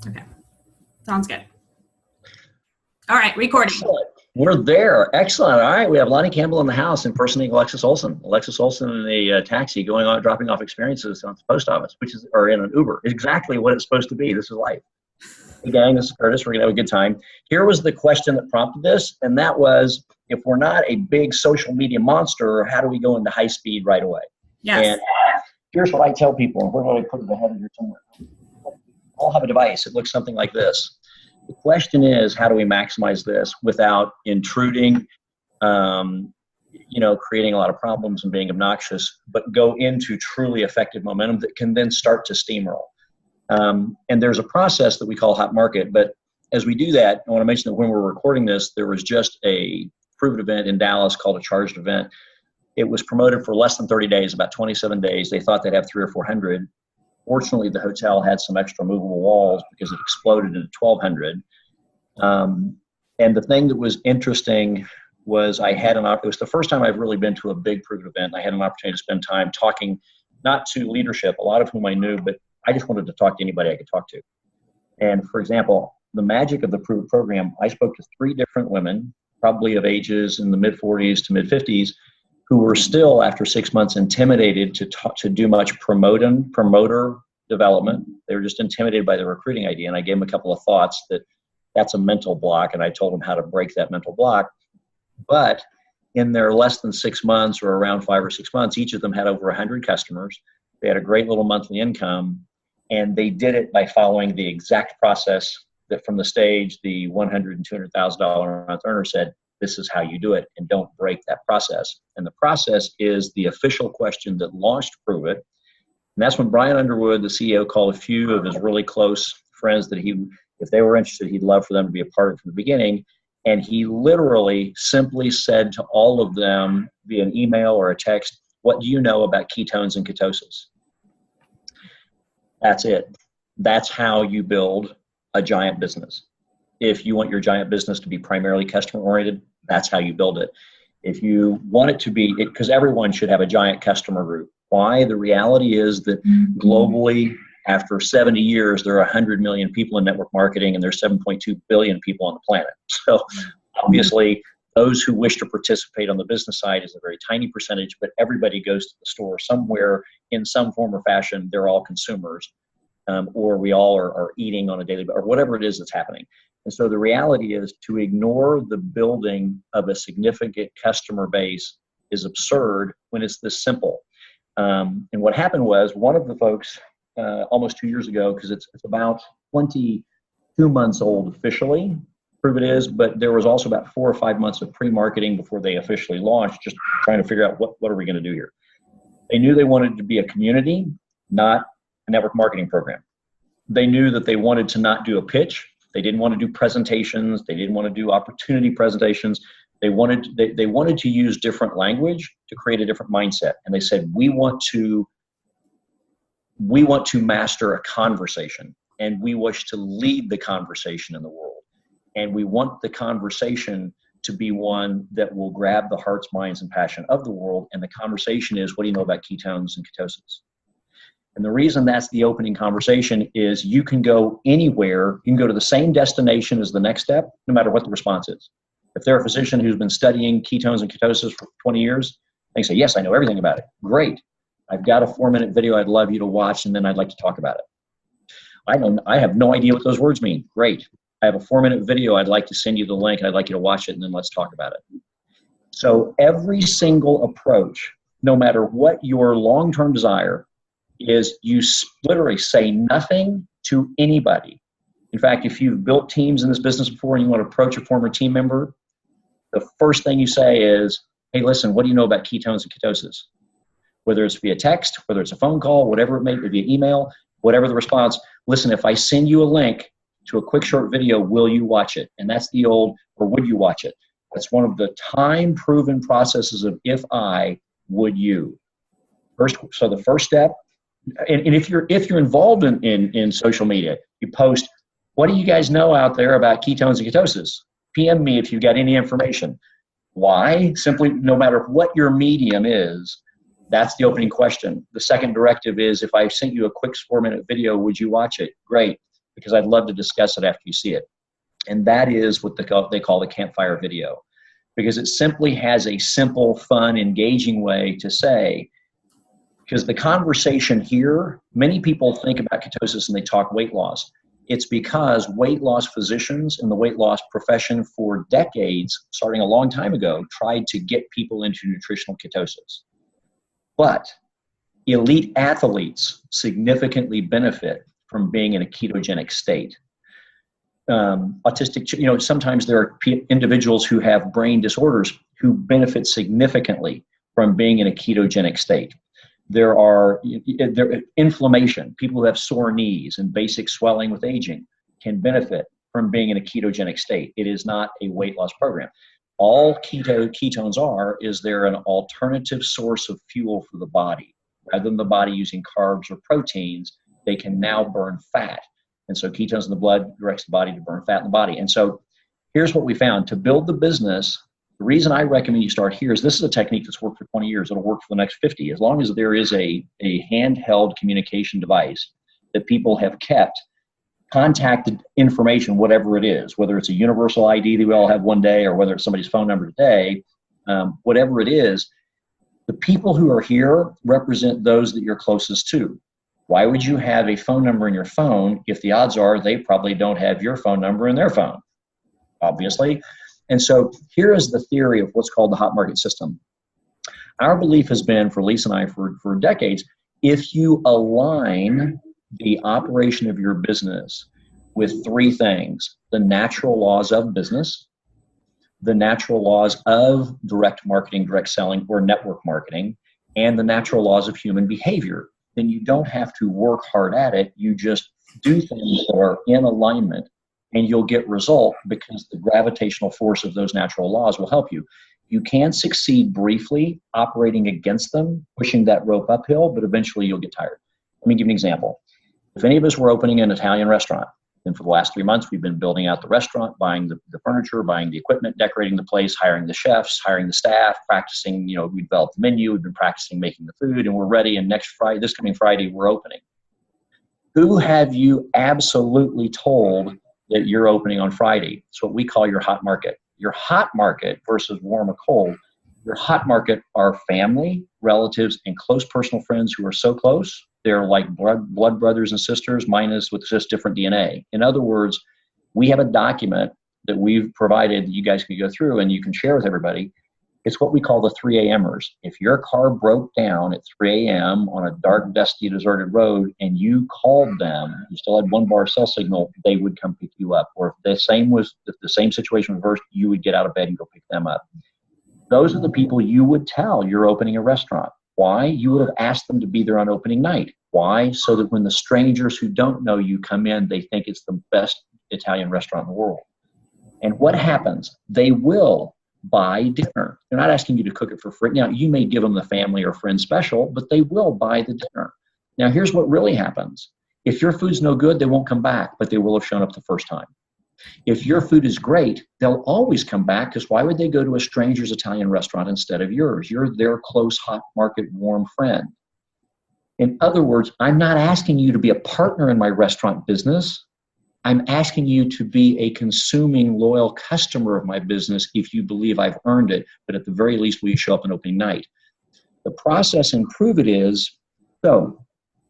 Okay. Sounds good. All right, recording. Excellent. We're there. Excellent. All right, we have Lonni Campbell in the house impersonating Alexis Olson. Alexis Olson in a taxi going on, dropping off experiences at the post office, or in an Uber. Exactly what it's supposed to be. This is life. Hey gang, this is Curtis. We're gonna have a good time. Here was the question that prompted this, and that was, if we're not a big social media monster, how do we go into high speed right away? Yes. And here's what I tell people, and where do I put it ahead of here somewhere? I'll have a device. It looks something like this. The question is, how do we maximize this without intruding, creating a lot of problems and being obnoxious, but go into truly effective momentum that can then start to steamroll. And there's a process that we call hot market. But as we do that, I want to mention that when we're recording this, there was just a Prüvit event in Dallas called a charged event. It was promoted for less than 30 days, about 27 days. They thought they'd have 300 or 400. Fortunately, the hotel had some extra movable walls because it exploded into 1,200. And the thing that was interesting was it was the first time I've really been to a big Prüvit event. I had an opportunity to spend time talking, not to leadership, a lot of whom I knew, but I just wanted to talk to anybody I could talk to. And for example, the magic of the Prüvit program, I spoke to 3 different women, probably of ages in the mid-40s to mid-50s, who were still, after 6 months, intimidated to do much promoter development. They were just intimidated by the recruiting idea. And I gave them a couple of thoughts that's a mental block, and I told them how to break that mental block. But in their less than 6 months, or around 5 or 6 months, each of them had over 100 customers. They had a great little monthly income, and they did it by following the exact process that from the stage, the $100,000 and $200,000 a month earner said, this is how you do it, and don't break that process. And the process is the official question that launched Prüvit. And that's when Brian Underwood, the CEO, called a few of his really close friends that if they were interested, he'd love for them to be a part of it from the beginning. And he literally simply said to all of them via an email or a text, what do you know about ketones and ketosis? That's it. That's how you build a giant business. If you want your giant business to be primarily customer oriented, that's how you build it. If you want it to be, because everyone should have a giant customer group. Why? The reality is that globally, after 70 years, there are 100 million people in network marketing, and there's 7.2 billion people on the planet. So obviously, those who wish to participate on the business side is a very tiny percentage, but everybody goes to the store somewhere in some form or fashion. They're all consumers, or we all are eating on a daily, or whatever it is that's happening. And so the reality is, to ignore the building of a significant customer base is absurd when it's this simple. And what happened was, one of the folks almost 2 years ago, because it's about 22 months old officially, Prüvit is, but there was also about 4 or 5 months of pre-marketing before they officially launched, just trying to figure out what are we going to do here. They knew they wanted to be a community, not a network marketing program. They knew that they wanted to not do a pitch. They didn't want to do presentations. They didn't want to do opportunity presentations. They wanted to use different language to create a different mindset. And they said, we want to master a conversation, and we wish to lead the conversation in the world. And we want the conversation to be one that will grab the hearts, minds, and passion of the world. And the conversation is, what do you know about ketones and ketosis? And the reason that's the opening conversation is you can go anywhere. You can go to the same destination as the next step, no matter what the response is. If they're a physician who's been studying ketones and ketosis for 20 years, they say, yes, I know everything about it. Great. I've got a 4-minute video I'd love you to watch, and then I'd like to talk about it. I have no idea what those words mean. Great. I have a 4-minute video. I'd like to send you the link, and I'd like you to watch it, and then let's talk about it. So every single approach, no matter what your long-term desire is, you literally say nothing to anybody. In fact, if you've built teams in this business before and you want to approach a former team member, the first thing you say is, hey, listen, what do you know about ketones and ketosis? Whether it's via text, whether it's a phone call, whatever it may be, via email, whatever the response, listen, if I send you a link to a quick short video, will you watch it? And that's the old, or would you watch it? That's one of the time-proven processes of if I, would you. So the first step, and if you're involved in social media, you post, what do you guys know out there about ketones and ketosis? PM me if you've got any information. Why? Simply, no matter what your medium is, that's the opening question. The second directive is, if I sent you a quick 4-minute video, would you watch it? Great. because I'd love to discuss it after you see it. And that is what they call the campfire video, because it simply has a simple, fun, engaging way to say, because the conversation here, many people think about ketosis and they talk weight loss. It's because weight loss physicians in the weight loss profession for decades, starting a long time ago, tried to get people into nutritional ketosis. But elite athletes significantly benefit from being in a ketogenic state. Autistic, sometimes there are individuals who have brain disorders who benefit significantly from being in a ketogenic state. There are inflammation. People who have sore knees and basic swelling with aging can benefit from being in a ketogenic state. It is not a weight loss program. All ketones is they're an alternative source of fuel for the body. Rather than the body using carbs or proteins, they can now burn fat. And so ketones in the blood directs the body to burn fat in the body. And so here's what we found. To build the business, the reason I recommend you start here is this is a technique that's worked for 20 years. It'll work for the next 50. As long as there is a handheld communication device that people have kept contacted information, whatever it is, whether it's a universal ID that we all have one day or whether it's somebody's phone number today, whatever it is, the people who are here represent those that you're closest to. Why would you have a phone number in your phone if the odds are they probably don't have your phone number in their phone? Obviously. And so here is the theory of what's called the hot market system. Our belief has been, for Lisa and I, for decades, if you align the operation of your business with three things: the natural laws of business, the natural laws of direct marketing, direct selling, or network marketing, and the natural laws of human behavior, then you don't have to work hard at it. You just do things that are in alignment, and you'll get result because the gravitational force of those natural laws will help you. You can succeed briefly operating against them, pushing that rope uphill, but eventually you'll get tired. Let me give you an example. If any of us were opening an Italian restaurant, then for the last 3 months, we've been building out the restaurant, buying the furniture, buying the equipment, decorating the place, hiring the chefs, hiring the staff, practicing, we developed the menu, we've been practicing making the food, and we're ready. And this coming Friday, we're opening. Who have you absolutely told that you're opening on Friday? It's what we call your hot market. Your hot market versus warm or cold. Your hot market are family, relatives, and close personal friends who are so close. They're like blood brothers and sisters, minus with just different DNA. In other words, we have a document that we've provided that you guys can go through and you can share with everybody. It's what we call the 3 a.m.ers. If your car broke down at 3 a.m. on a dark, dusty, deserted road and you called them, you still had 1 bar cell signal, they would come pick you up. Or if the same situation was reversed, you would get out of bed and go pick them up. Those are the people you would tell you're opening a restaurant. Why? You would have asked them to be there on opening night. Why? So that when the strangers who don't know you come in, they think it's the best Italian restaurant in the world. And what happens? They will buy dinner. They're not asking you to cook it for free. Now, you may give them the family or friend special, but they will buy the dinner. Now, here's what really happens. If your food's no good, they won't come back, but they will have shown up the first time. If your food is great, they'll always come back, because why would they go to a stranger's Italian restaurant instead of yours? You're their close, hot market, warm friend. In other words, I'm not asking you to be a partner in my restaurant business. I'm asking you to be a consuming, loyal customer of my business if you believe I've earned it, but at the very least, will you show up on opening night? The process in Prüvit is, so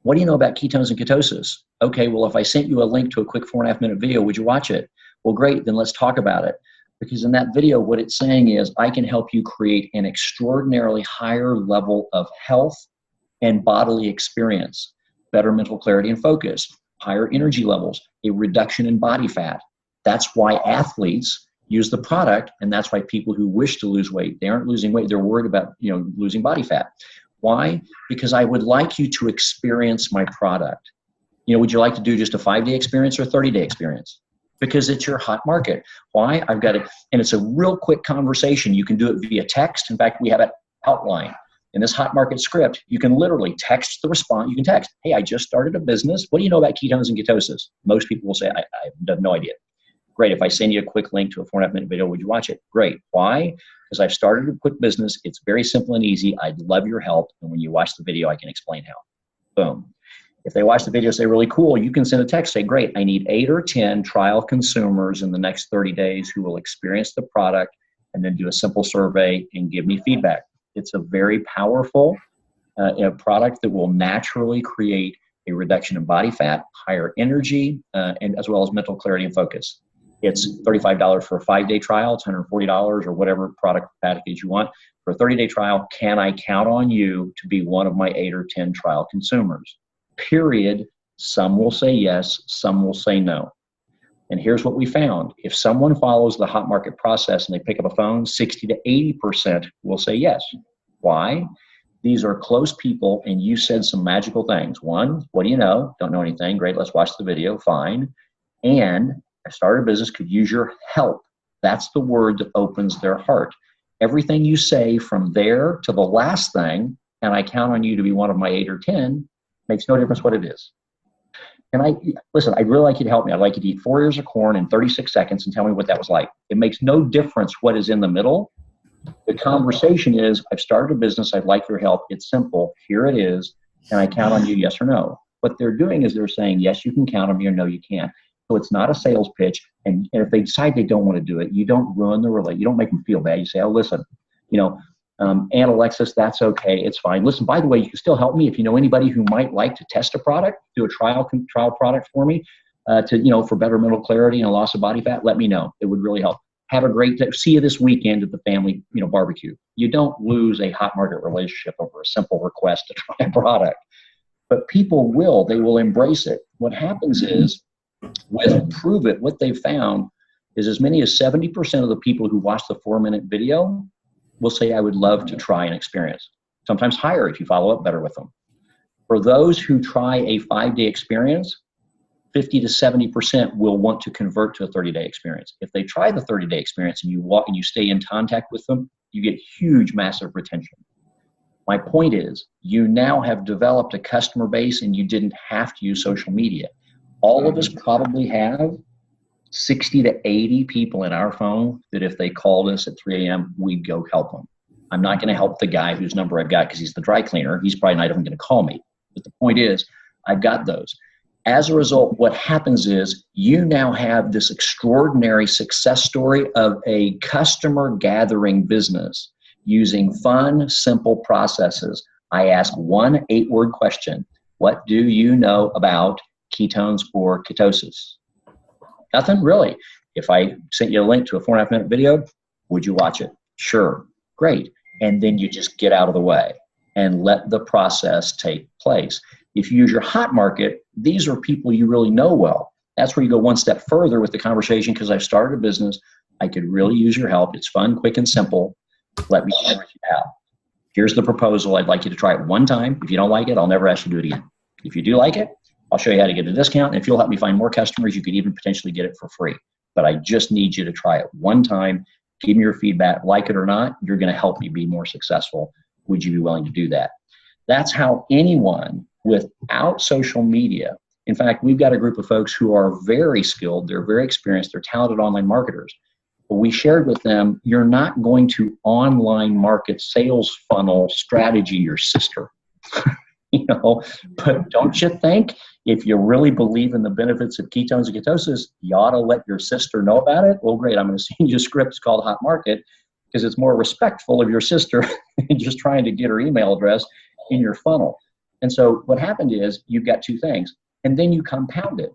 what do you know about ketones and ketosis? Okay, well, if I sent you a link to a quick 4.5 minute video, would you watch it? Well, great, then let's talk about it. Because in that video, what it's saying is I can help you create an extraordinarily higher level of health and bodily experience, better mental clarity and focus, higher energy levels, a reduction in body fat. That's why athletes use the product, and that's why people who wish to lose weight, they aren't losing weight, they're worried about losing body fat. Why? Because I would like you to experience my product. Would you like to do just a 5-day experience or a 30-day experience? Because it's your hot market. Why? I've got it, and it's a real quick conversation. You can do it via text. In fact, we have it outlined. In this hot market script, you can literally text the response. You can text, hey, I just started a business. What do you know about ketones and ketosis? Most people will say, I have no idea. Great. If I send you a quick link to a 4.5 minute video, would you watch it? Great. Why? Because I've started a quick business. It's very simple and easy. I'd love your help. And when you watch the video, I can explain how. Boom. If they watch the video, say really cool, you can send a text, say, great, I need 8 or 10 trial consumers in the next 30 days who will experience the product, and then do a simple survey and give me feedback. It's a very powerful product that will naturally create a reduction in body fat, higher energy, and as well as mental clarity and focus. It's $35 for a 5-day trial. It's $140 or whatever product package you want. For a 30-day trial, can I count on you to be one of my 8 or 10 trial consumers? Period. Some will say yes, some will say no. And here's what we found. If someone follows the hot market process and they pick up a phone, 60 to 80% will say yes. Why? These are close people, and you said some magical things. One, what do you know? Don't know anything. Great, let's watch the video. Fine. And I started a business, could use your help. That's the word that opens their heart. Everything you say from there to the last thing, and I count on you to be one of my 8 or 10, makes no difference what it is. And listen, I'd really like you to help me. I'd like you to eat 4 ears of corn in 36 seconds and tell me what that was like. It makes no difference what is in the middle. The conversation is, I've started a business. I'd like your help. It's simple. Here it is. And I count on you, yes or no. What they're doing is they're saying, yes, you can count on me, or no, you can't. So it's not a sales pitch. And if they decide they don't want to do it, you don't ruin the relationship. You don't make them feel bad. You say, oh, listen, Aunt Alexis, that's okay. It's fine. Listen, by the way, you can still help me if you know anybody who might like to test a product, do a trial product for me, for better mental clarity and a loss of body fat. Let me know. It would really help. Have a great day. See you this weekend at the family, barbecue. You don't lose a hot market relationship over a simple request to try a product. But people they will embrace it. What happens is, with Prüvit, what they've found is as many as 70% of the people who watch the 4-minute video will say, I would love to try an experience. Sometimes higher if you follow up better with them. For those who try a 5-day experience, 50 to 70% will want to convert to a 30-day experience. If they try the 30-day experience and you stay in contact with them, you get huge, massive retention. My point is, you now have developed a customer base and you didn't have to use social media. All of us probably have 60 to 80 people in our phone that if they called us at 3 a.m., we'd go help them. I'm not going to help the guy whose number I've got because he's the dry cleaner. He's probably not even going to call me. But the point is, I've got those. As a result, what happens is you now have this extraordinary success story of a customer gathering business using fun, simple processes. I ask one 8-word question. What do you know about ketones or ketosis? Nothing, really. If I sent you a link to a 4.5-minute video, would you watch it? Sure. Great. And then you just get out of the way and let the process take place. If you use your hot market, these are people you really know well. That's where you go one step further with the conversation, because I've started a business. I could really use your help. It's fun, quick, and simple. Let me know what you have. Here's the proposal. I'd like you to try it one time. If you don't like it, I'll never ask you to do it again. If you do like it, I'll show you how to get a discount. And if you'll help me find more customers, you could even potentially get it for free. But I just need you to try it one time. Give me your feedback. Like it or not, you're going to help me be more successful. Would you be willing to do that? That's how anyone without social media, in fact, we've got a group of folks who are very skilled. They're very experienced. They're talented online marketers. But we shared with them, you're not going to online market sales funnel strategy your sister. But don't you think if you really believe in the benefits of ketones and ketosis, you ought to let your sister know about it? Well, great. I'm going to send you a script. It's called Hot Market because it's more respectful of your sister than just trying to get her email address in your funnel. And so what happened is you've got two things, and then you compound it.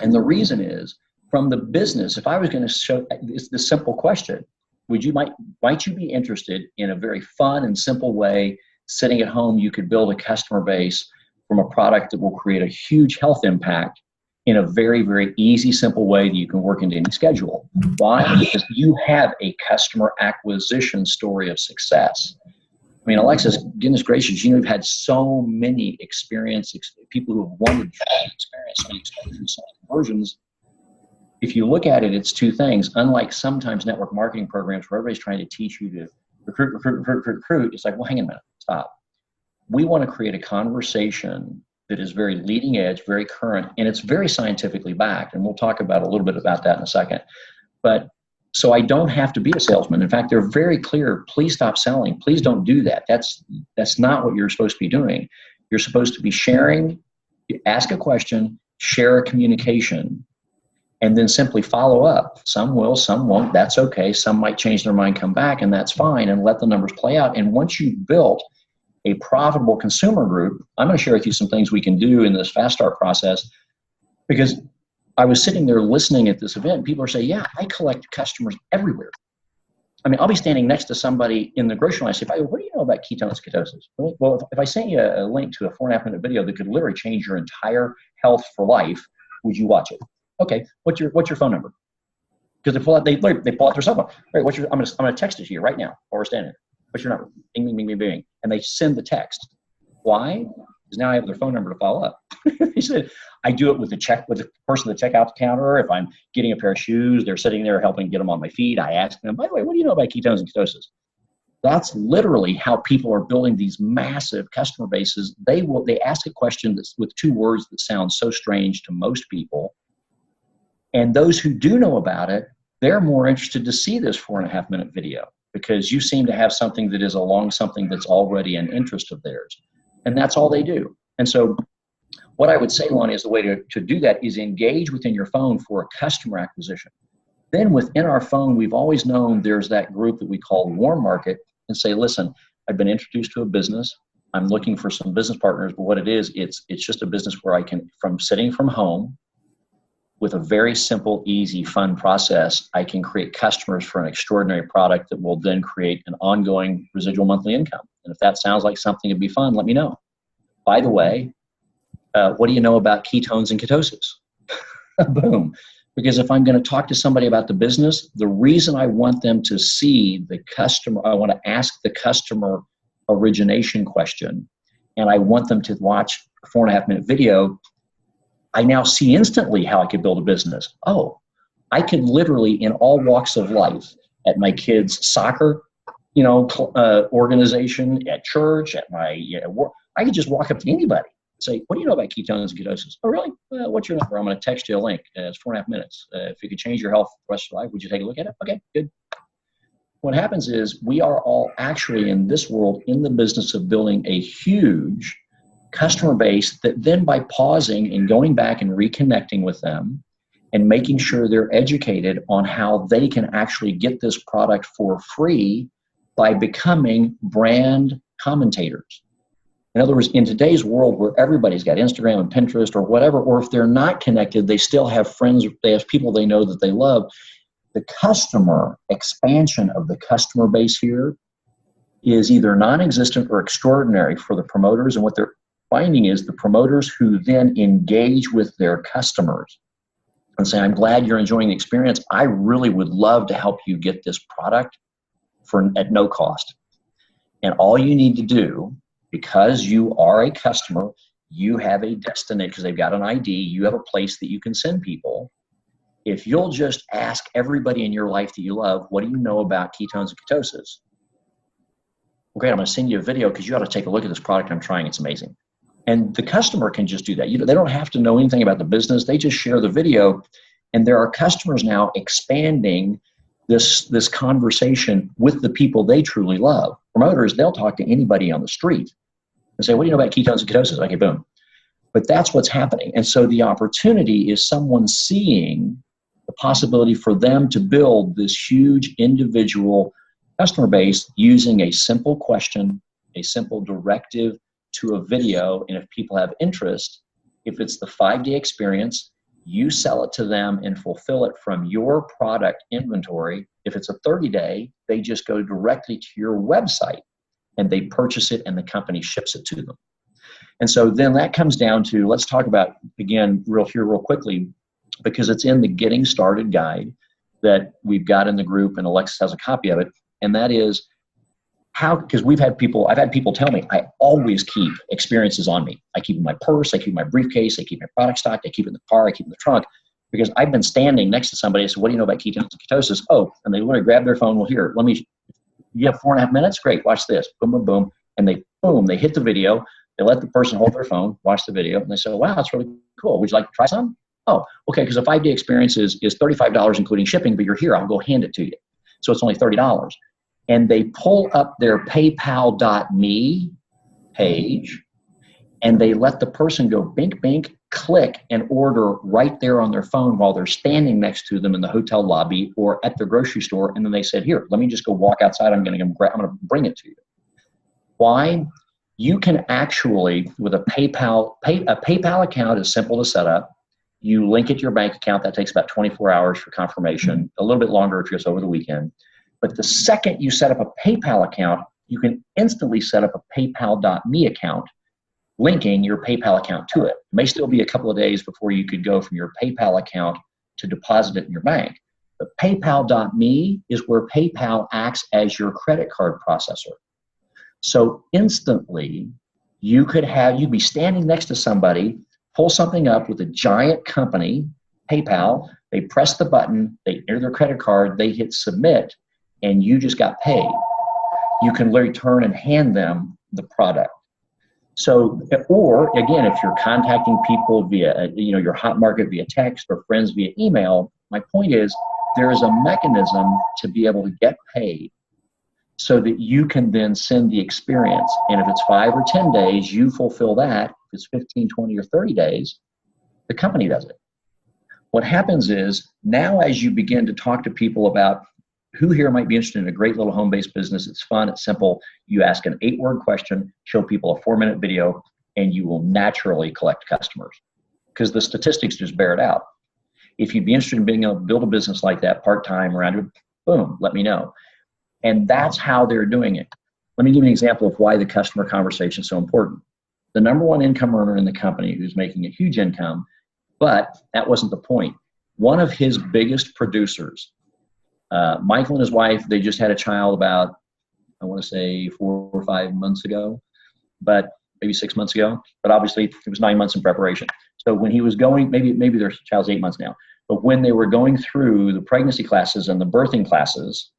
And the reason is, from the business, if I was going to show it's the simple question, might you be interested in a very fun and simple way, sitting at home, you could build a customer base from a product that will create a huge health impact in a very, very easy, simple way that you can work into any schedule. Why? Because you have a customer acquisition story of success. I mean, Alexis, goodness gracious, you've had so many people who have wanted to experience so many exposures, so many conversions. If you look at it, it's two things. Unlike sometimes network marketing programs where everybody's trying to teach you to recruit, it's like, well, hang on a minute, stop. We want to create a conversation that is very leading edge, very current, and it's very scientifically backed. And we'll talk about a little bit about that in a second. But so I don't have to be a salesman. In fact, they're very clear. Please stop selling. Please don't do that. That's not what you're supposed to be doing. You're supposed to be sharing You ask a question, share a communication, and then simply follow up. Some will, some won't. That's okay. Some might change their mind, come back, and that's fine, and let the numbers play out. And once you've built a profitable consumer group, I'm going to share with you some things we can do in this fast start process, because I was sitting there listening at this event, and people are saying, yeah, I collect customers everywhere. I mean, I'll be standing next to somebody in the grocery line. I say, what do you know about ketones, ketosis? Well, if I sent you a link to a 4.5-minute video that could literally change your entire health for life, would you watch it? Okay, what's your phone number? Because they pull out their cell phone. All right, I'm gonna text it to you right now while we're standing. What's your number? Bing, bing, bing, bing, bing. And they send the text. Why? Because now I have their phone number to follow up. He said, I do it with the person at the checkout counter. If I'm getting a pair of shoes, they're sitting there helping get them on my feet. I ask them, by the way, what do you know about ketones and ketosis? That's literally how people are building these massive customer bases. They ask a question that's with 2 words that sound so strange to most people. And those who do know about it, they're more interested to see this 4.5-minute video because you seem to have something that is along something that's already an interest of theirs. And that's all they do. And so what I would say, Lonni, is the way to do that is engage within your phone for a customer acquisition. Then within our phone, we've always known there's that group that we call warm market, and say, listen, I've been introduced to a business. I'm looking for some business partners, but what it is, it's just a business where I can, from sitting from home, with a very simple, easy, fun process, I can create customers for an extraordinary product that will then create an ongoing residual monthly income. And if that sounds like something that'd be fun, let me know. By the way, what do you know about ketones and ketosis? Boom. Because if I'm going to talk to somebody about the business, the reason I want them to see the customer, I want to ask the customer origination question, and I want them to watch a 4.5-minute video, I now see instantly how I could build a business. Oh, I could literally, in all walks of life, at my kids' soccer, organization, at church, at my work, I could just walk up to anybody and say, what do you know about ketones and ketosis? Oh, really? What's your number? I'm going to text you a link. It's 4.5 minutes. If you could change your health the rest of your life, would you take a look at it? Okay, good. What happens is we are all actually in this world in the business of building a huge customer base that then by pausing and going back and reconnecting with them and making sure they're educated on how they can actually get this product for free by becoming brand commentators. In other words, in today's world where everybody's got Instagram and Pinterest or whatever, or if they're not connected, they still have friends, they have people they know that they love. The customer expansion of the customer base here is either non-existent or extraordinary for the promoters. And what they're finding is the promoters who then engage with their customers and say, I'm glad you're enjoying the experience. I really would love to help you get this product at no cost. And all you need to do, because you are a customer, you have a destination, because they've got an ID, you have a place that you can send people. If you'll just ask everybody in your life that you love, what do you know about ketones and ketosis? Well, great, I'm going to send you a video because you ought to take a look at this product I'm trying. It's amazing. And the customer can just do that. They don't have to know anything about the business. They just share the video. And there are customers now expanding this conversation with the people they truly love. Promoters, they'll talk to anybody on the street and say, what do you know about ketones and ketosis? Okay, boom. But that's what's happening. And so the opportunity is someone seeing the possibility for them to build this huge individual customer base using a simple question, a simple directive to a video. And if people have interest, if it's the 5-day experience, you sell it to them and fulfill it from your product inventory. If it's a 30-day, they just go directly to your website and they purchase it and the company ships it to them. And so then that comes down to, let's talk about, again, real quickly, because it's in the Getting Started guide that we've got in the group, and Alexis has a copy of it. And that is how, because I've had people tell me, I always keep experiences on me. I keep in my purse, I keep in my briefcase, I keep my product stock, I keep it in the car, I keep it in the trunk, because I've been standing next to somebody and said, what do you know about ketones and ketosis? Oh, and they literally grab their phone. Well, here, you have 4.5 minutes? Great, watch this. Boom, boom, boom. And they hit the video. They let the person hold their phone, watch the video, and they say, wow, that's really cool. Would you like to try some? Oh, okay, because a 5-day experience is $35 including shipping, but you're here, I'll go hand it to you. So it's only $30. And they pull up their paypal.me page, and they let the person go bink, bink, click, and order right there on their phone while they're standing next to them in the hotel lobby or at the grocery store. And then they said, here, let me just go walk outside. I'm going to bring it to you. Why? You can actually, with a PayPal account is simple to set up. You link it to your bank account. That takes about 24 hours for confirmation, a little bit longer if it's over the weekend. But the second you set up a PayPal account, you can instantly set up a PayPal.me account, linking your PayPal account to it. It may still be a couple of days before you could go from your PayPal account to deposit it in your bank. But PayPal.me is where PayPal acts as your credit card processor. So instantly, you'd be standing next to somebody, pull something up with a giant company, PayPal, they press the button, they enter their credit card, they hit submit, and you just got paid. You can literally turn and hand them the product. So, or again, if you're contacting people via, your hot market via text or friends via email, my point is there is a mechanism to be able to get paid so that you can then send the experience. And if it's 5 or 10 days, you fulfill that. If it's 15, 20, or 30 days, the company does it. What happens is now as you begin to talk to people about who here might be interested in a great little home-based business, it's fun, it's simple, you ask an 8-word question, show people a 4-minute video, and you will naturally collect customers because the statistics just bear it out. If you'd be interested in being able to build a business like that part-time around it, boom, let me know. And that's how they're doing it. Let me give you an example of why the customer conversation is so important. The number one income earner in the company who's making a huge income, but that wasn't the point. One of his biggest producers, Michael and his wife, they just had a child about, I want to say 4 or 5 months ago, but maybe 6 months ago, but obviously it was 9 months in preparation. So when he was going, maybe their child's 8 months now, but when they were going through the pregnancy classes and the birthing classes,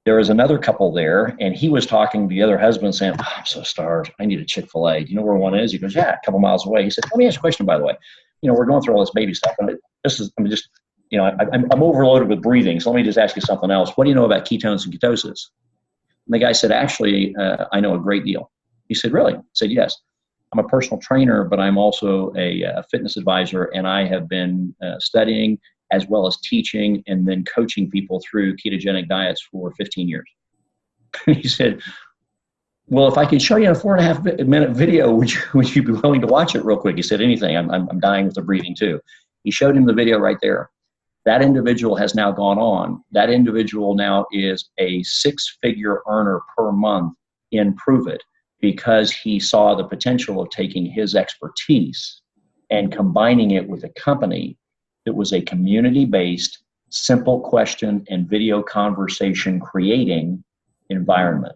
there was another couple there, and he was talking to the other husband saying, oh, I'm so starved. I need a Chick-fil-A. Do you know where one is? He goes, yeah, a couple miles away. He said, let me ask you a question, by the way. We're going through all this baby stuff, and I'm overloaded with breathing, so let me just ask you something else. What do you know about ketones and ketosis? And the guy said, actually, I know a great deal. He said, really? I said, yes. I'm a personal trainer, but I'm also a fitness advisor, and I have been studying as well as teaching and then coaching people through ketogenic diets for 15 years. He said, well, if I could show you a 4.5 minute video, would you be willing to watch it real quick? He said, anything. I'm dying with the breathing too. He showed him the video right there. That individual has now gone on. That individual now is a 6-figure earner per month in Prüvit because he saw the potential of taking his expertise and combining it with a company that was a community-based, simple question and video conversation creating environment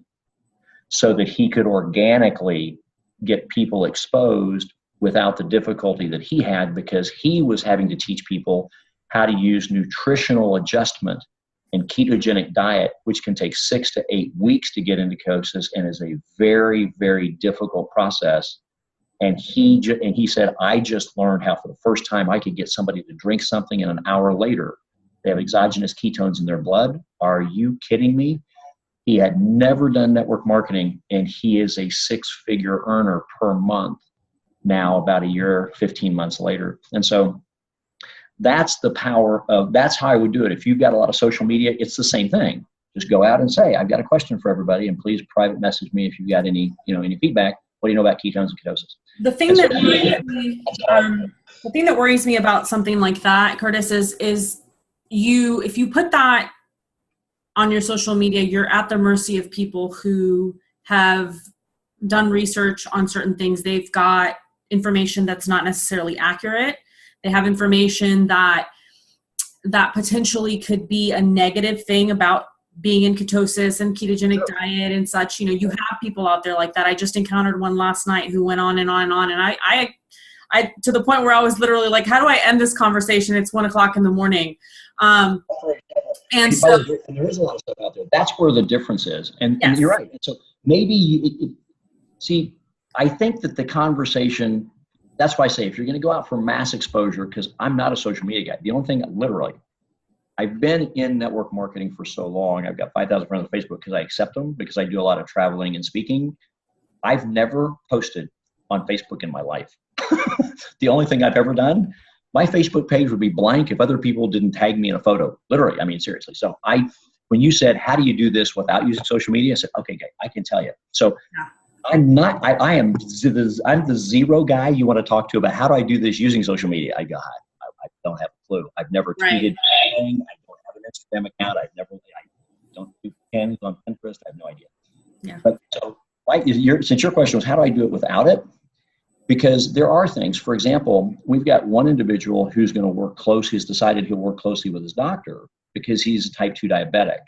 so that he could organically get people exposed without the difficulty that he had because he was having to teach people how to use nutritional adjustment and ketogenic diet, which can take 6 to 8 weeks to get into ketosis and is a very, very difficult process. And he said, I just learned how for the first time I could get somebody to drink something and an hour later they have exogenous ketones in their blood. Are you kidding me? He had never done network marketing, and he is a 6-figure earner per month now about a year, 15 months later. And so that's the power of, that's how I would do it. If you've got a lot of social media, it's the same thing. Just go out and say, I've got a question for everybody, and please private message me if you've got any feedback. What do you know about ketones and ketosis? The thing that worries me about something like that, Curtis, is if you put that on your social media, you're at the mercy of people who have done research on certain things. They've got information that's not necessarily accurate. They have information that potentially could be a negative thing about being in ketosis and ketogenic diet and such. You have people out there like that. I just encountered one last night who went on and on and on. And I to the point where I was literally like, how do I end this conversation? It's 1:00 in the morning. And so there is a lot of stuff out there. That's where the difference is. And you're right. And so maybe I think that the conversation, that's why I say, if you're going to go out for mass exposure, because I'm not a social media guy. The only thing, literally, I've been in network marketing for so long. I've got 5,000 friends on Facebook because I accept them, because I do a lot of traveling and speaking. I've never posted on Facebook in my life. The only thing I've ever done, my Facebook page would be blank if other people didn't tag me in a photo. Literally, I mean, seriously. So when you said, how do you do this without using social media? I said, okay, I can tell you. So I'm the zero guy you want to talk to about how do I do this using social media. I don't have a clue. I've never tweeted anything. I don't have an Instagram account. I don't do pins on Pinterest. I have no idea. Yeah. But so since your question was how do I do it without it? Because there are things, for example, we've got one individual who's going to work close. He's decided he'll work closely with his doctor because he's a type 2 diabetic.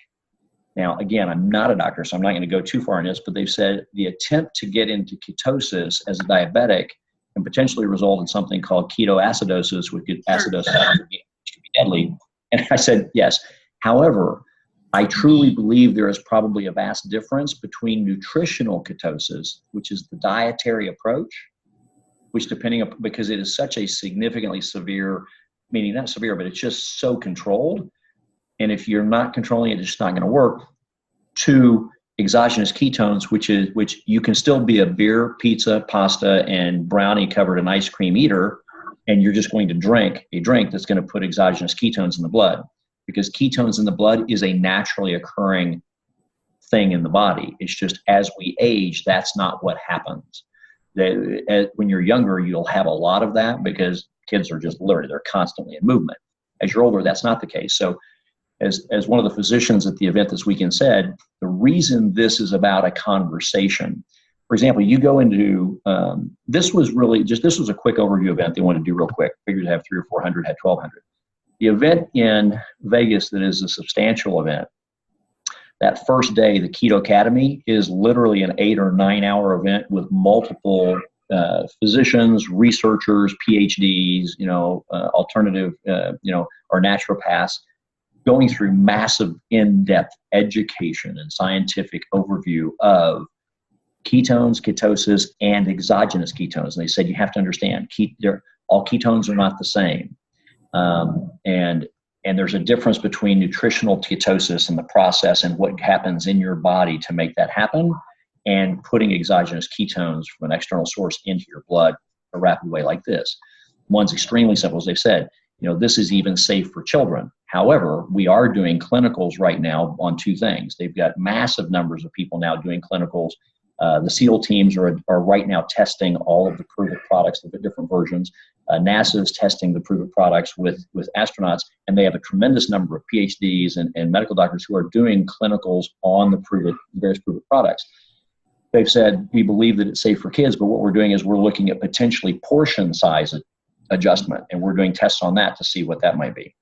Now, again, I'm not a doctor, so I'm not going to go too far in this, but they've said the attempt to get into ketosis as a diabetic can potentially result in something called ketoacidosis, which could be deadly. And I said, yes. However, I truly believe there is probably a vast difference between nutritional ketosis, which is the dietary approach, which because it is such a significantly severe, meaning not severe, but it's just so controlled. And if you're not controlling it, it's just not going to work. To exogenous ketones, which you can still be a beer, pizza, pasta, and brownie covered in ice cream eater, and you're just going to drink a drink that's going to put exogenous ketones in the blood. Because ketones in the blood is a naturally occurring thing in the body. It's just as we age, that's not what happens. When you're younger, you'll have a lot of that because kids are just literally, they're constantly in movement. As you're older, that's not the case. So as one of the physicians at the event this weekend said, the reason this is about a conversation, for example, you go into, this was a quick overview event they wanted to do real quick. Figured to have 300 or 400, had 1,200. The event in Vegas that is a substantial event, that first day, the Keto Academy is literally an 8 or 9 hour event with multiple physicians, researchers, PhDs, alternative, or naturopaths, going through massive in-depth education and scientific overview of ketones, ketosis, and exogenous ketones. And they said you have to understand, all ketones are not the same. And there's a difference between nutritional ketosis and the process and what happens in your body to make that happen, and putting exogenous ketones from an external source into your blood a rapid way like this. One's extremely simple, as they've said. This is even safe for children. However, we are doing clinicals right now on two things. They've got massive numbers of people now doing clinicals. The SEAL teams are right now testing all of the Prüvit products, the different versions. NASA is testing the Prüvit products with astronauts, and they have a tremendous number of PhDs and medical doctors who are doing clinicals on the various Prüvit products. They've said, we believe that it's safe for kids, but what we're doing is we're looking at potentially portion size adjustment, and we're doing tests on that to see what that might be.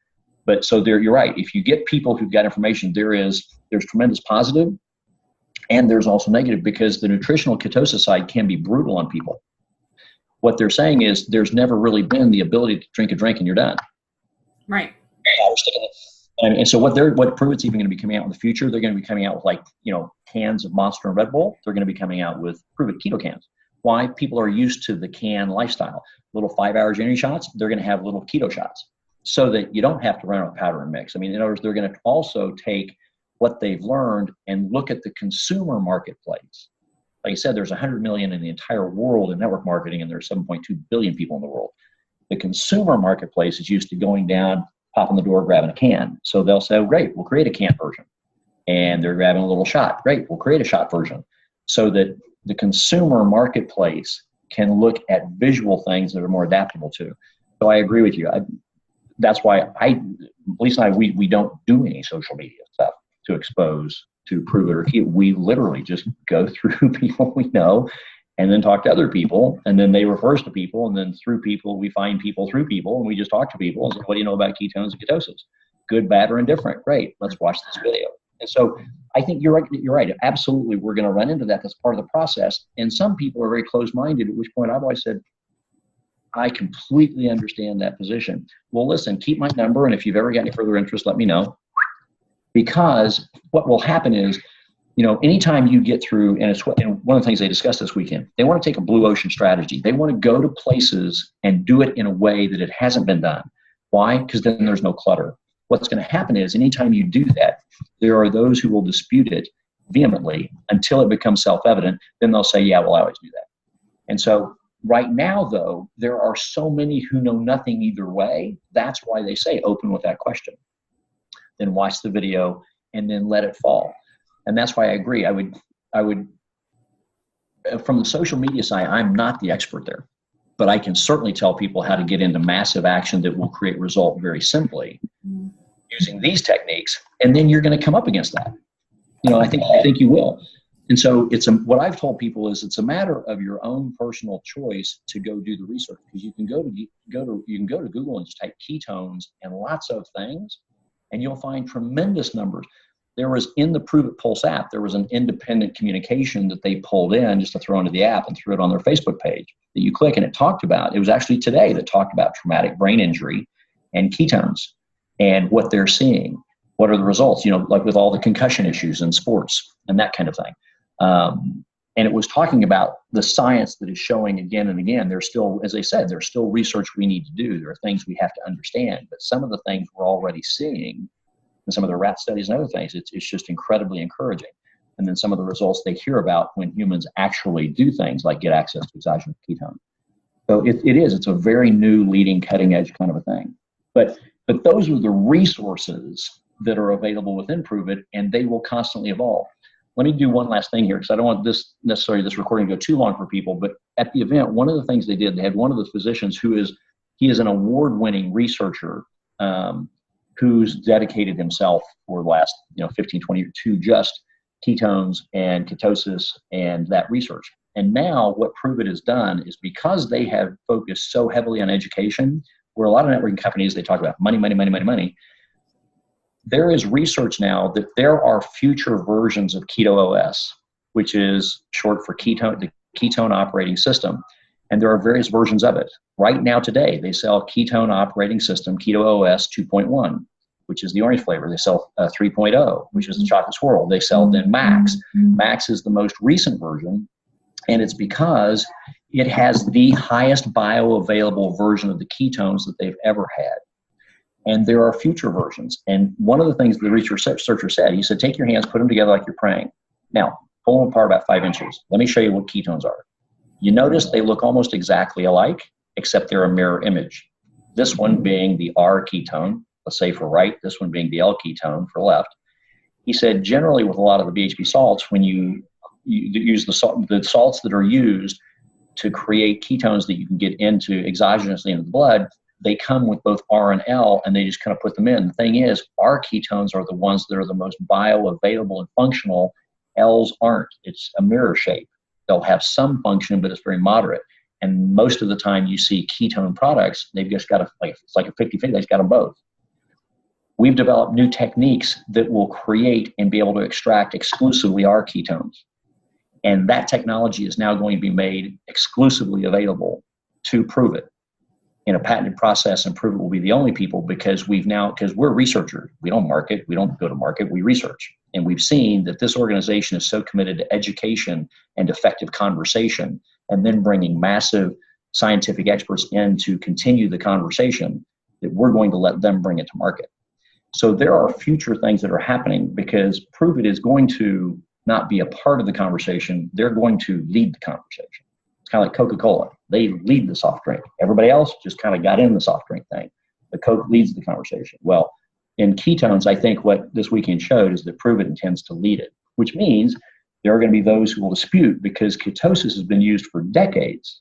But so you're right. If you get people who've got information, there's tremendous positive, and there's also negative, because the nutritional ketosis side can be brutal on people. What they're saying is there's never really been the ability to drink a drink and you're done. Right. And so what Prüvit's even going to be coming out in the future, they're going to be coming out with cans of Monster and Red Bull. They're going to be coming out with Prüvit keto cans. Why? People are used to the can lifestyle. Little 5-hour energy shots, they're going to have little keto shots so that you don't have to run out powder and mix. I mean, in other words, they're going to also take what they've learned and look at the consumer marketplace. Like I said, there's 100 million in the entire world in network marketing, and there's 7.2 billion people in the world. The consumer marketplace is used to going down, popping the door, grabbing a can. So they'll say, oh, great, we'll create a can version. And they're grabbing a little shot. Great, we'll create a shot version. So that the consumer marketplace can look at visual things that are more adaptable to. So I agree with you. That's why Lisa and I, we don't do any social media stuff to expose, to prove it or keep. We literally just go through people we know and then talk to other people, and then they refer us to people, and then through people, we find people through people, and we just talk to people and say, what do you know about ketones and ketosis? Good, bad, or indifferent? Great, let's watch this video. And so I think you're right. Absolutely, we're going to run into that. That's part of the process. And some people are very closed-minded, at which point I've always said, I completely understand that position. Well, listen, keep my number, and if you've ever got any further interest, let me know. Because what will happen is, anytime you get through, and one of the things they discussed this weekend, they want to take a blue ocean strategy. They want to go to places and do it in a way that it hasn't been done. Why? Because then there's no clutter. What's going to happen is anytime you do that, there are those who will dispute it vehemently until it becomes self-evident. Then they'll say, yeah, well, I always do that. And so Right now, though, there are so many who know nothing either way. That's why they say open with that question. Then watch the video and then let it fall. And that's why I agree. I would, from the social media side, I'm not the expert there, but I can certainly tell people how to get into massive action that will create result very simply using these techniques. And then you're going to come up against that. I think you will. And so what I've told people is it's a matter of your own personal choice to go do the research, because you can go to Google and just type ketones and lots of things, and you'll find tremendous numbers. There was, in the Prüvit Pulse app, there was an independent communication that they pulled in just to throw into the app and threw it on their Facebook page that you click, and it talked about, it was actually today that talked about traumatic brain injury and ketones and what they're seeing. What are the results, like with all the concussion issues in sports and that kind of thing. And it was talking about the science that is showing again and again. There's still, as I said, there's still research we need to do. There are things we have to understand, but some of the things we're already seeing and some of the rat studies and other things, it's just incredibly encouraging. And then some of the results they hear about when humans actually do things like get access to exogenous ketone. So it's a very new, leading, cutting edge kind of a thing. But those are the resources that are available within Prüvit, and they will constantly evolve. Let me do one last thing here, because I don't want this recording to go too long for people, but at the event, one of the things they did, they had one of the physicians he is an award-winning researcher who's dedicated himself for the last 15, 20 years to just ketones and ketosis and that research. And now what Prüvit has done is, because they have focused so heavily on education, where a lot of networking companies, they talk about money, money, money, money, money. There is research now that there are future versions of Keto OS, which is short for the ketone operating system. And there are various versions of it. Right now today, they sell ketone operating system, Keto OS 2.1, which is the orange flavor. They sell 3.0, which is the chocolate swirl. They sell then Max. Max is the most recent version, and it's because it has the highest bioavailable version of the ketones that they've ever had. And there are future versions. And one of the things the researcher said, he said, take your hands, put them together like you're praying. Now, pull them apart about 5 inches. Let me show you what ketones are. You notice they look almost exactly alike, except they're a mirror image. This one being the R ketone, let's say for right, this one being the L ketone for left. He said, generally with a lot of the BHB salts, when you use the salts that are used to create ketones that you can get into exogenously into the blood, they come with both R and L, and they just kind of put them in. The thing is, R ketones are the ones that are the most bioavailable and functional. L's aren't. It's a mirror shape. They'll have some function, but it's very moderate. And most of the time you see ketone products, they've just got it's like a 50-50, they've got them both. We've developed new techniques that will create and be able to extract exclusively R ketones. And that technology is now going to be made exclusively available to Prüvit in a patented process, and Prüvit will be the only people, because we're researchers. We don't market, we don't go to market, we research. And we've seen that this organization is so committed to education and effective conversation, and then bringing massive scientific experts in to continue the conversation, that we're going to let them bring it to market. So there are future things that are happening, because Prüvit is going to not be a part of the conversation, they're going to lead the conversation. It's kind of like Coca-Cola. They lead the soft drink. Everybody else just kind of got in the soft drink thing. The Coke leads the conversation. Well, in ketones, I think what this weekend showed is that Prüvit intends to lead it, which means there are going to be those who will dispute, because ketosis has been used for decades,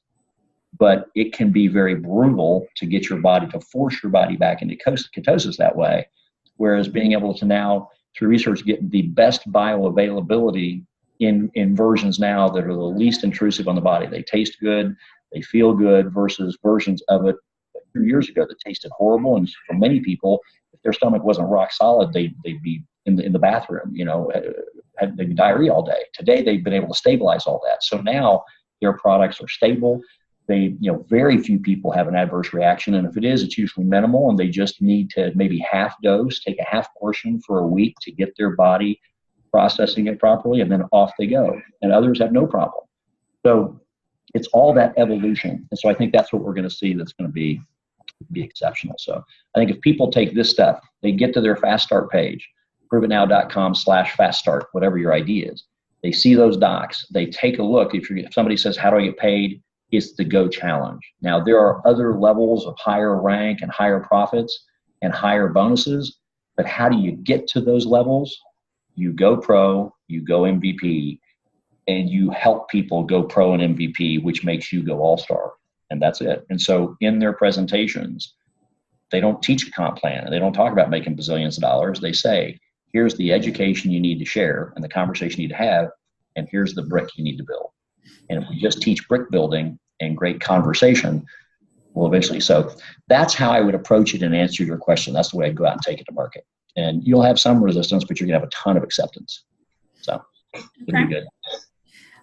but it can be very brutal to get your body, to force your body back into ketosis that way. Whereas being able to now, through research, get the best bioavailability in versions now that are the least intrusive on the body. They taste good, they feel good, versus versions of it a few years ago that tasted horrible. And for many people, if their stomach wasn't rock solid, they'd be in the bathroom, they'd be diarrhea all day. Today, they've been able to stabilize all that. So now their products are stable. Very few people have an adverse reaction. And if it is, it's usually minimal, and they just need to maybe half dose, take a half portion for a week to get their body processing it properly, and then off they go. And others have no problem. So it's all that evolution. And so I think that's what we're going to see that's going to be exceptional. So I think if people take this stuff, they get to their fast start page, pruvitnow.com/fast start, whatever your ID is. They see those docs. They take a look. If somebody says, how do I get paid? It's the Go Challenge. Now, there are other levels of higher rank and higher profits and higher bonuses, but how do you get to those levels? You go pro, you go MVP, and you help people go pro and MVP, which makes you go all-star. And that's it. And so in their presentations, they don't teach a comp plan, and they don't talk about making bazillions of dollars. They say, here's the education you need to share and the conversation you need to have, and here's the brick you need to build. And if we just teach brick building and great conversation, we'll eventually. So that's how I would approach it and answer your question. That's the way I'd go out and take it to market. And you'll have some resistance, but you're going to have a ton of acceptance. So it'll be good.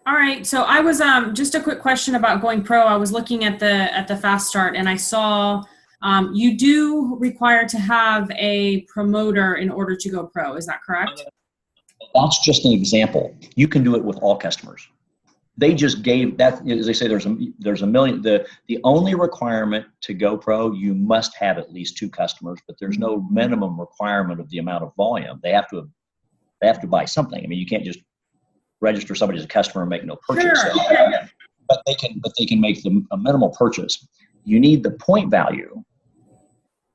All right. So I was just a quick question about going pro. I was looking at the Fast Start, and I saw you do require to have a promoter in order to go pro. Is that correct? That's just an example. You can do it with all customers. They just gave that, as they say, there's a million. The only requirement to go pro, you must have at least 2 customers, but there's no minimum requirement of the amount of volume. They have to buy something. I mean, you can't just register somebody as a customer and make no purchase. Sure. But they can make a minimal purchase. You need the point value,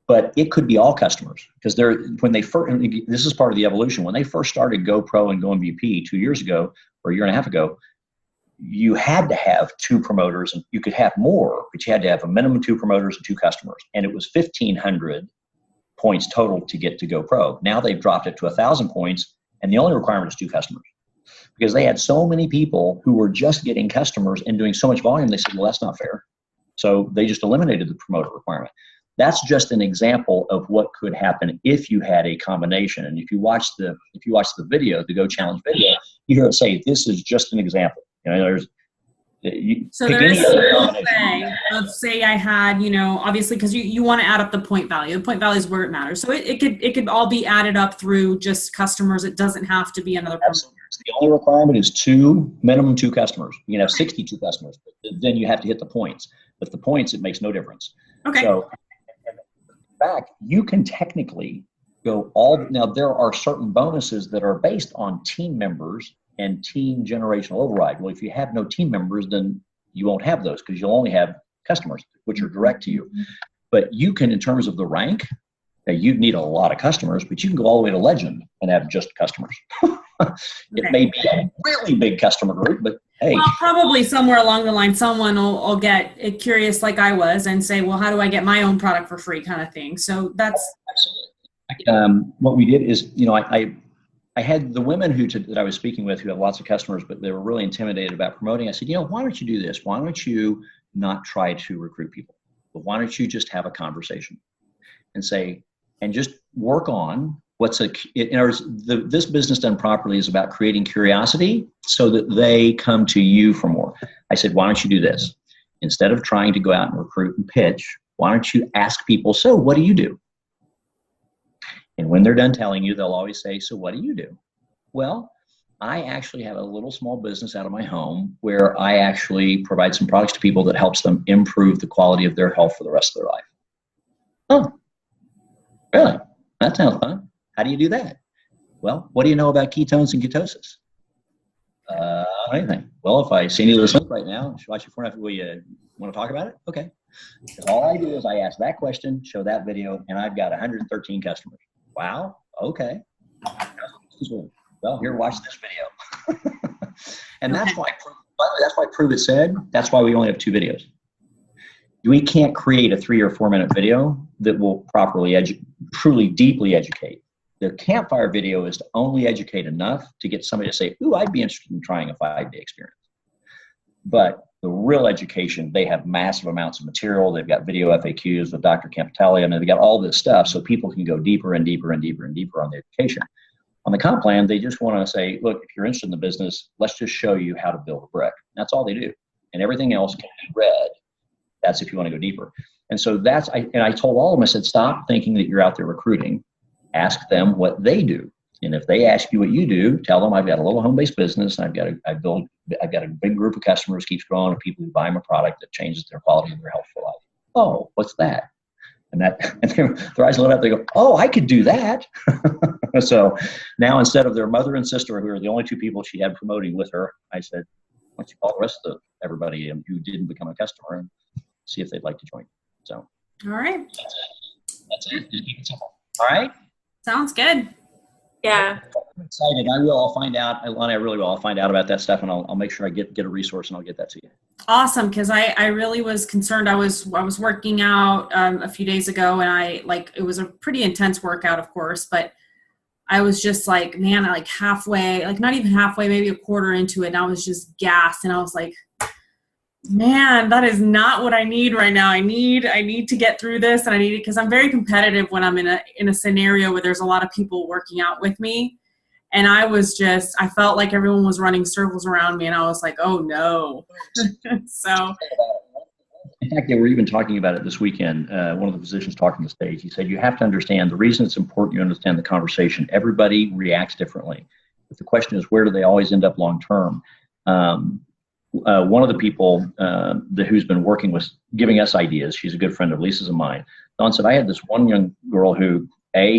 but it could be all customers, because this is part of the evolution. When they first started Go Pro and Go MVP 2 years ago or a year and a half ago, you had to have 2 promoters, and you could have more, but you had to have a minimum 2 promoters and 2 customers. And it was 1,500 points total to get to Go Pro. Now they've dropped it to 1,000 points, and the only requirement is 2 customers. Because they had so many people who were just getting customers and doing so much volume, they said, well, that's not fair. So they just eliminated the promoter requirement. That's just an example of what could happen if you had a combination. And if you watch the video, the Go Challenge video, you hear it say, this is just an example. You know, so there is some say I had, obviously, because you want to add up the point value. The point value is where it matters. So it could all be added up through just customers. It doesn't have to be another promoter. The only requirement is minimum 2 customers. You can have 62 customers, but then you have to hit the points. With the points, it makes no difference. Okay. So, in fact, you can technically go now there are certain bonuses that are based on team members and team generational override. Well, if you have no team members, then you won't have those, because you'll only have customers, which are direct to you. But you can, in terms of the rank, you'd need a lot of customers, but you can go all the way to legend and have just customers. It may be a really big customer group, but hey. Well, probably somewhere along the line, someone will get curious like I was and say, well, how do I get my own product for free, kind of thing. So that's. Absolutely. What we did is, I had the women that I was speaking with who have lots of customers, but they were really intimidated about promoting. I said, why don't you do this? Why don't you not try to recruit people? But why don't you just have a conversation and say, and just work on this business done properly is about creating curiosity so that they come to you for more. I said, why don't you do this? Instead of trying to go out and recruit and pitch, why don't you ask people, so what do you do? And when they're done telling you, they'll always say, so what do you do? Well, I actually have a little small business out of my home where I actually provide some products to people that helps them improve the quality of their health for the rest of their life. Oh, really? That sounds fun. How do you do that? Well, what do you know about ketones and ketosis? Anything. Well, if I send you this link right now, watch it for enough, will you want to talk about it? Okay. All I do is I ask that question, show that video, and I've got 113 customers. Wow. Okay. Well, here, watch this video. And that's why Prüvit said, that's why we only have 2 videos. We can't create a 3 or 4 minute video that will properly truly deeply educate. The campfire video is to only educate enough to get somebody to say, ooh, I'd be interested in trying a 5-day experience. But the real education, they have massive amounts of material. They've got video FAQs with Dr. Campitelli, and they've got all this stuff so people can go deeper and deeper and deeper and deeper on the education. On the comp plan, they just want to say, look, if you're interested in the business, let's just show you how to build a brick. That's all they do. And everything else can be read. That's if you want to go deeper. And so I told all of them, I said, stop thinking that you're out there recruiting. Ask them what they do. And if they ask you what you do, tell them I've got a little home-based business. And I've got a big group of customers, keeps growing, of people who buy them a product that changes their quality of their health for life. Oh, what's that? And their eyes lit up. They go, oh, I could do that. So now instead of their mother and sister, who are the only 2 people she had promoting with her, I said, don't you call the rest of everybody who didn't become a customer and see if they'd like to join. So. All right. That's it. Just keep it simple. All right. Sounds good. Yeah. I'm excited. I'll find out. Lonni, I really will. I'll find out about that stuff, and I'll make sure I get a resource, and I'll get that to you. Awesome, because I really was concerned. I was working out a few days ago, and it was a pretty intense workout, of course, but I was just like, man, I halfway, not even halfway, maybe a quarter into it, and I was just gassed, and I was like, man, that is not what I need right now. I need to get through this, and I need it because I'm very competitive when I'm in a scenario where there's a lot of people working out with me. And I felt like everyone was running circles around me, and I was like, oh no. So. In fact, they were even talking about it this weekend. One of the physicians talking on the stage, he said, you have to understand the reason it's important you understand the conversation. Everybody reacts differently. But the question is, where do they always end up long term? One of the people who's been working with giving us ideas, she's a good friend of Lisa's and mine. Dawn said, I had this one young girl who,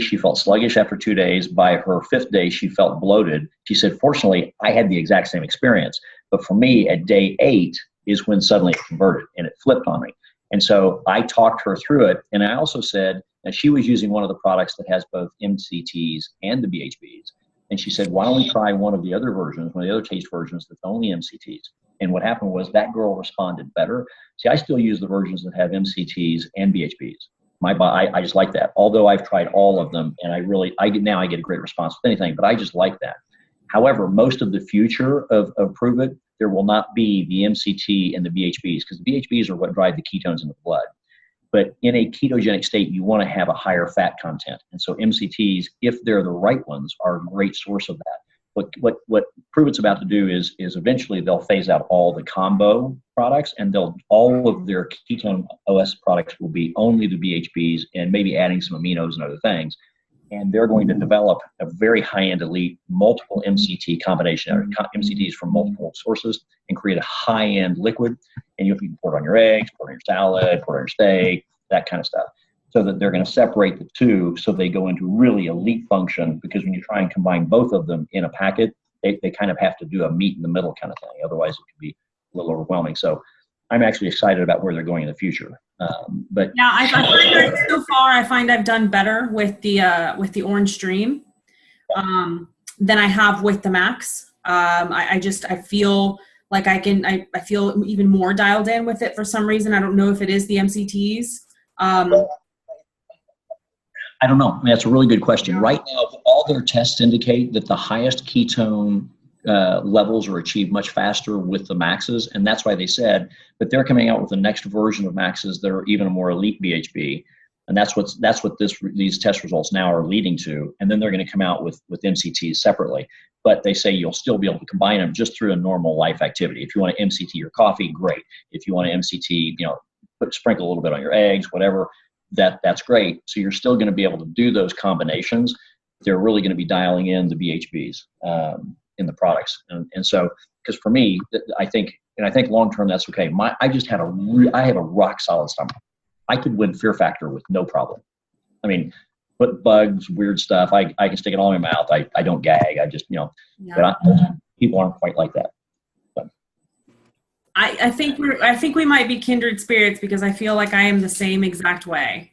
she felt sluggish after 2 days. By her 5th day, she felt bloated. She said, fortunately, I had the exact same experience. But for me, at day 8 is when suddenly it converted and it flipped on me. And so I talked her through it. And I also said that she was using one of the products that has both MCTs and the BHBs. And she said, why don't we try one of the other versions, one of the other taste versions that's only MCTs? And what happened was that girl responded better. See, I still use the versions that have MCTs and BHBs. I just like that. Although I've tried all of them, and I get a great response with anything, but I just like that. However, most of the future of Prüvit, there will not be the MCT and the BHBs, because the BHBs are what drive the ketones in the blood. But in a ketogenic state, you want to have a higher fat content. And so MCTs, if they're the right ones, are a great source of that. What Prüvit's about to do is eventually they'll phase out all the combo products, and all of their ketone OS products will be only the BHBs and maybe adding some aminos and other things. And they're going to develop a very high-end elite multiple MCT combination, or MCTs from multiple sources, and create a high-end liquid. And you can pour it on your eggs, pour it on your salad, pour it on your steak, that kind of stuff. So that they're going to separate the two so they go into really elite function, because when you try and combine both of them in a packet, they kind of have to do a meet in the middle kind of thing. Otherwise, it could be a little overwhelming. So I'm actually excited about where they're going in the future. But yeah, I find so far I've done better with the Orange Dream than I have with the Max. I feel like I feel even more dialed in with it for some reason. I don't know if it is the MCTs. I don't know. I mean, that's a really good question. Right now, all their tests indicate that the highest ketone levels are achieved much faster with the Maxes, and that's why they said that they're coming out with the next version of Maxes that are even a more elite BHB, and that's what these test results now are leading to. And then they're going to come out with MCTs separately, but they say you'll still be able to combine them just through a normal life activity. If you want to MCT your coffee, great. If you want to MCT, sprinkle a little bit on your eggs, whatever. That's great. So you're still going to be able to do those combinations. They're really going to be dialing in the BHBs in the products. And so, because for me, I think long term that's okay. I have a rock solid stomach. I could win Fear Factor with no problem. I mean, but bugs, weird stuff, I can stick it all in my mouth. I don't gag. I just, but people aren't quite like that. I think we might be kindred spirits, because I feel like I am the same exact way.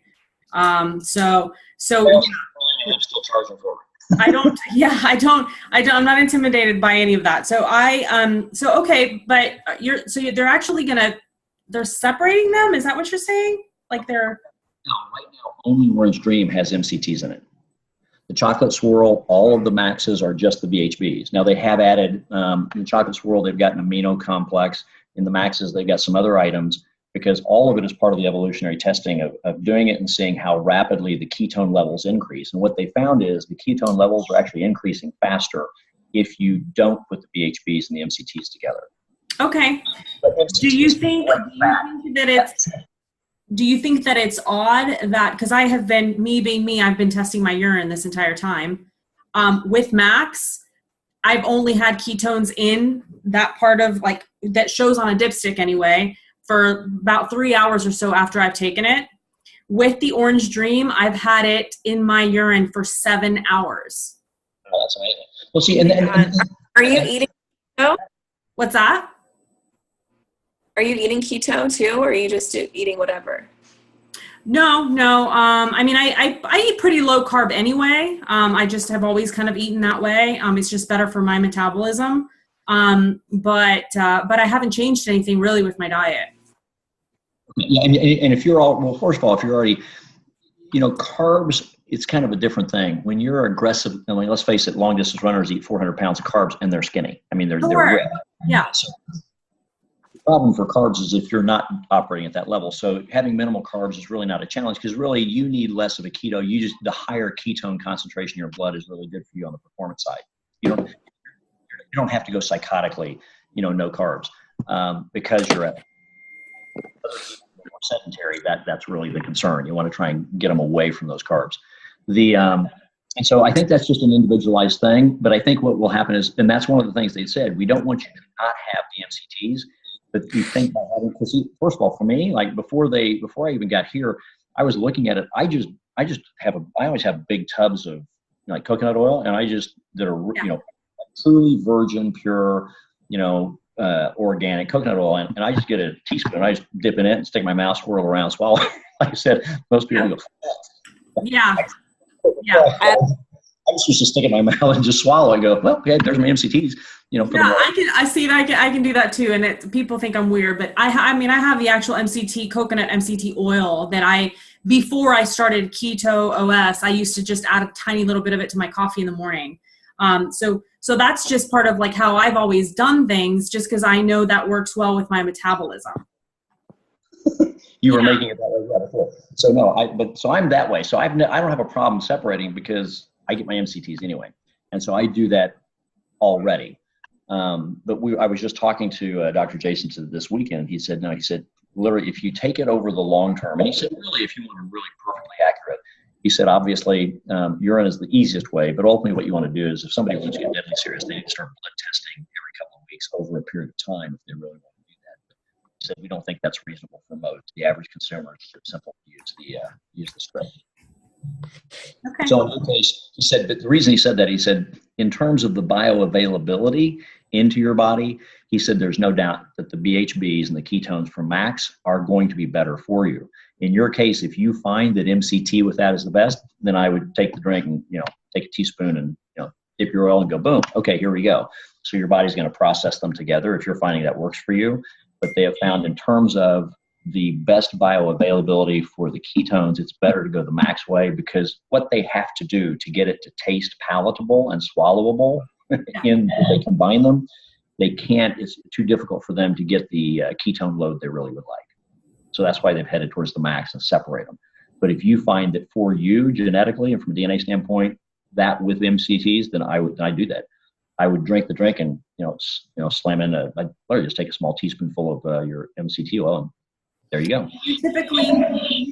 I'm still charging for it. I'm not intimidated by any of that. So okay, but they're separating them. Is that what you're saying? No, right now only Orange Dream has MCTs in it. The chocolate swirl, all of the Maxes are just the BHBs. Now they have added, in the chocolate swirl, they've got an amino complex. In the Maxes, they've got some other items, because all of it is part of the evolutionary testing of doing it and seeing how rapidly the ketone levels increase. And what they found is the ketone levels are actually increasing faster if you don't put the BHBs and the MCTs together. Okay. Do you think that it's odd that, because I have been, me being me, I've been testing my urine this entire time. With Max, I've only had ketones in that part of, that shows on a dipstick anyway, for about 3 hours or so after I've taken it. With the Orange Dream, I've had it in my urine for 7 hours. Oh, that's amazing. Well, see, and are you eating keto? What's that? Are you eating keto too, or are you just eating whatever? No. I mean, I eat pretty low carb anyway. I just have always kind of eaten that way. It's just better for my metabolism. But I haven't changed anything really with my diet. Yeah, and if you're all, well, first of all, if you're already, carbs, it's kind of a different thing. When you're aggressive, I mean, let's face it, long distance runners eat 400 pounds of carbs and they're skinny. I mean, they're ripped. Yeah. So the problem for carbs is if you're not operating at that level. So having minimal carbs is really not a challenge, because really you need less of a keto. The higher ketone concentration in your blood is really good for you on the performance side. You don't have to go psychotically, no carbs, because you're at more sedentary. That's really the concern. You want to try and get them away from those carbs. And so I think that's just an individualized thing. But I think what will happen is, and that's one of the things they said, we don't want you to not have the MCTs, but you think about having, because first of all, for me, like before I even got here, I was looking at it. I always have big tubs of like coconut oil, and that are truly virgin, pure, organic coconut oil, and I just get a teaspoon. I just dip in it and stick my mouth, swirl around, swallow. Like I said, most people go. Yeah. I just used to stick it in my mouth and just swallow and go, well, okay, there's my MCTs. I can do that too, and people think I'm weird, but I have the actual coconut MCT oil that before I started Keto OS, I used to just add a tiny little bit of it to my coffee in the morning. So that's just part of like how I've always done things, just because I know that works well with my metabolism. You were making it that way before. So no, so I'm that way. So I don't have a problem separating, because I get my MCTs anyway. And so I do that already. But I was just talking to Dr. Jason this weekend. He said, literally, if you take it over the long term, and he said, really, if you want to really perfectly accurate, he said, obviously, urine is the easiest way, but ultimately what you want to do is, if somebody wants to get deadly serious, they need to start blood testing every couple of weeks over a period of time if they really want to do that. But he said, we don't think that's reasonable for most. The average consumer is simple to use the strip. Okay. So in your case, he said, but the reason he said that, he said, in terms of the bioavailability into your body, he said, there's no doubt that the BHBs and the ketones from max are going to be better for you. In your case, if you find that MCT with that is the best, then I would take the drink and, take a teaspoon and, dip your oil and go, boom. Okay, here we go. So your body's going to process them together if you're finding that works for you. But they have found, in terms of the best bioavailability for the ketones, it's better to go the max way, because what they have to do to get it to taste palatable and swallowable if they combine them, they can't. It's too difficult for them to get the ketone load they really would like. So that's why they've headed towards the max and separate them. But if you find that for you genetically and from a DNA standpoint, that with MCTs, then I do that. I would drink the drink and slam in I'd literally just take a small teaspoonful of your MCT oil, and there you go. You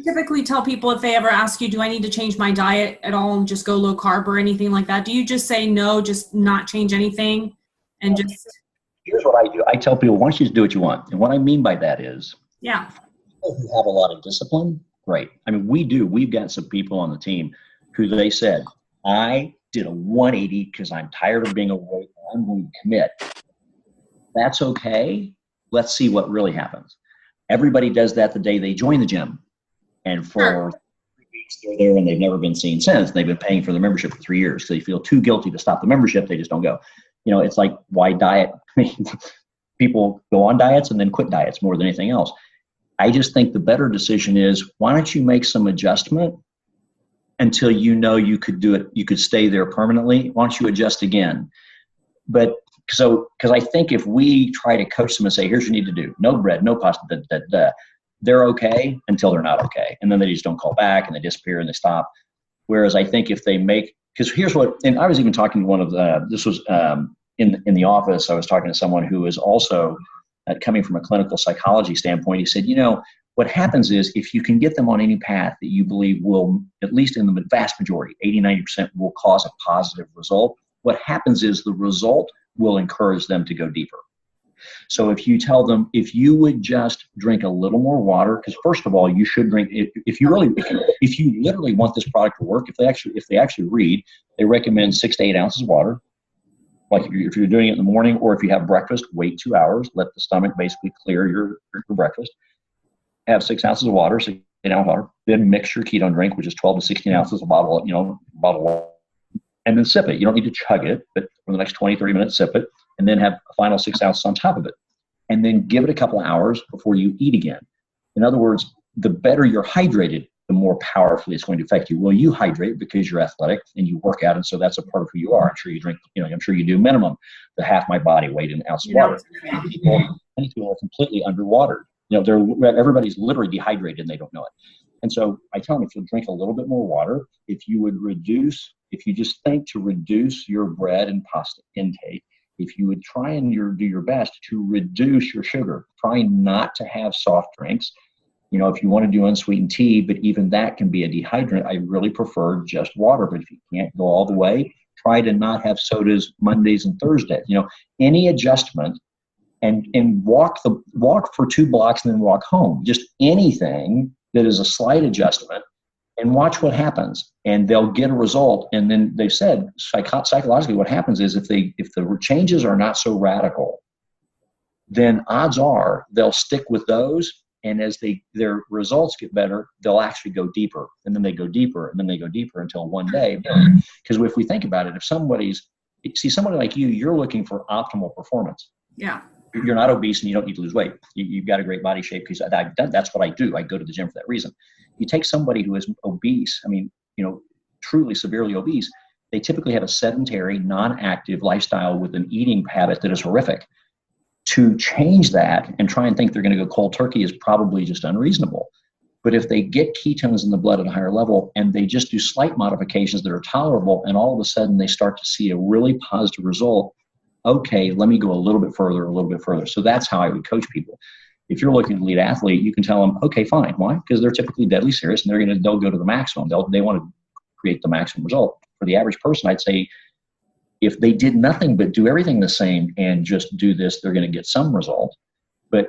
typically tell people, if they ever ask you, do I need to change my diet at all and just go low carb or anything like that? Do you just say no, just not change anything, and just? Here's what I do. I tell people, why don't you just do what you want? And what I mean by that is, if you have a lot of discipline, great. I mean, we've got some people on the team who they said, I did a 180 because I'm tired of being overweight. I'm going to commit. That's okay. Let's see what really happens. Everybody does that the day they join the gym. And for 3 weeks, they're there and they've never been seen since. They've been paying for the membership for 3 years. So they feel too guilty to stop the membership. They just don't go. It's like, why diet? People go on diets and then quit diets more than anything else. I just think the better decision is, why don't you make some adjustment until you could do it, you could stay there permanently. Why don't you adjust again? But because I think if we try to coach them and say, here's what you need to do, no bread, no pasta, they're okay until they're not okay. And then they just don't call back and they disappear and they stop. Whereas I think if they because here's what, and I was even talking to one of this was in the office, I was talking to someone who was also coming from a clinical psychology standpoint. He said, what happens is, if you can get them on any path that you believe will, at least in the vast majority, 80-90% will cause a positive result, what happens is the result will encourage them to go deeper. So if you tell them, if you would just drink a little more water, because first of all, you should drink, if you literally want this product to work, if they actually read, they recommend 6 to 8 ounces of water. Like if you're doing it in the morning, or if you have breakfast, wait 2 hours, let the stomach basically clear your breakfast. Have 6 ounces of water, 6 ounces of water, then mix your ketone drink, which is 12 to 16 ounces a bottle, bottle of water, and then sip it. You don't need to chug it, but for the next 20, 30 minutes, sip it, and then have a final 6 ounces on top of it. And then give it a couple of hours before you eat again. In other words, the better you're hydrated, the more powerfully it's going to affect you. Well, you hydrate because you're athletic and you work out, and so that's a part of who you are. I'm sure you drink, I'm sure you do minimum the half my body weight in an ounce of water. Many people are completely underwatered. Everybody's literally dehydrated and they don't know it. And so I tell them, if you'll drink a little bit more water, if you just think to reduce your bread and pasta intake, if you would try and do your best to reduce your sugar, try not to have soft drinks. If you want to do unsweetened tea, but even that can be a dehydrant, I really prefer just water. But if you can't go all the way, try to not have sodas Mondays and Thursdays. Any adjustment, and walk for 2 blocks and then walk home. Just anything that is a slight adjustment, and watch what happens. And they'll get a result. And then they've said psychologically what happens is if the changes are not so radical, then odds are they'll stick with those. And as their results get better, they'll actually go deeper, and then they go deeper, and then they go deeper until one day. Because if we think about it, if somebody like you, you're looking for optimal performance. Yeah. You're not obese and you don't need to lose weight. You've got a great body shape, because that's what I do. I go to the gym for that reason. You take somebody who is obese, truly severely obese, they typically have a sedentary, non-active lifestyle with an eating habit that is horrific. To change that and try and think they're going to go cold turkey is probably just unreasonable. But if they get ketones in the blood at a higher level and they just do slight modifications that are tolerable, and all of a sudden they start to see a really positive result, okay, let me go a little bit further. So that's how I would coach people. If you're looking at an elite athlete, you can tell them, okay, fine. Why? Because they're typically deadly serious and they'll go to the maximum. They want to create the maximum result. For the average person, I'd say if they did nothing but do everything the same and just do this, they're going to get some result. But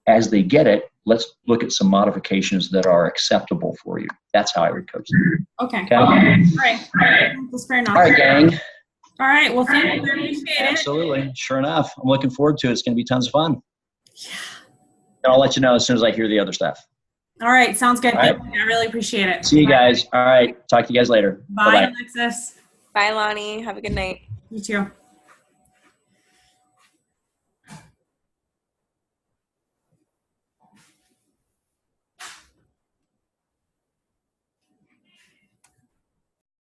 as they get it, let's look at some modifications that are acceptable for you. That's how I would coach them. Okay. All right. That's fair enough. All right, gang. All right. Well, thank you. I appreciate it. Absolutely. Sure enough. I'm looking forward to it. It's going to be tons of fun. Yeah. And I'll let you know as soon as I hear the other stuff. All right. Sounds good. Right. Thank you. I really appreciate it. See you guys. All right. Talk to you guys later. Bye, Bye-bye. Alexis. Bye, Lonni. Have a good night. You too.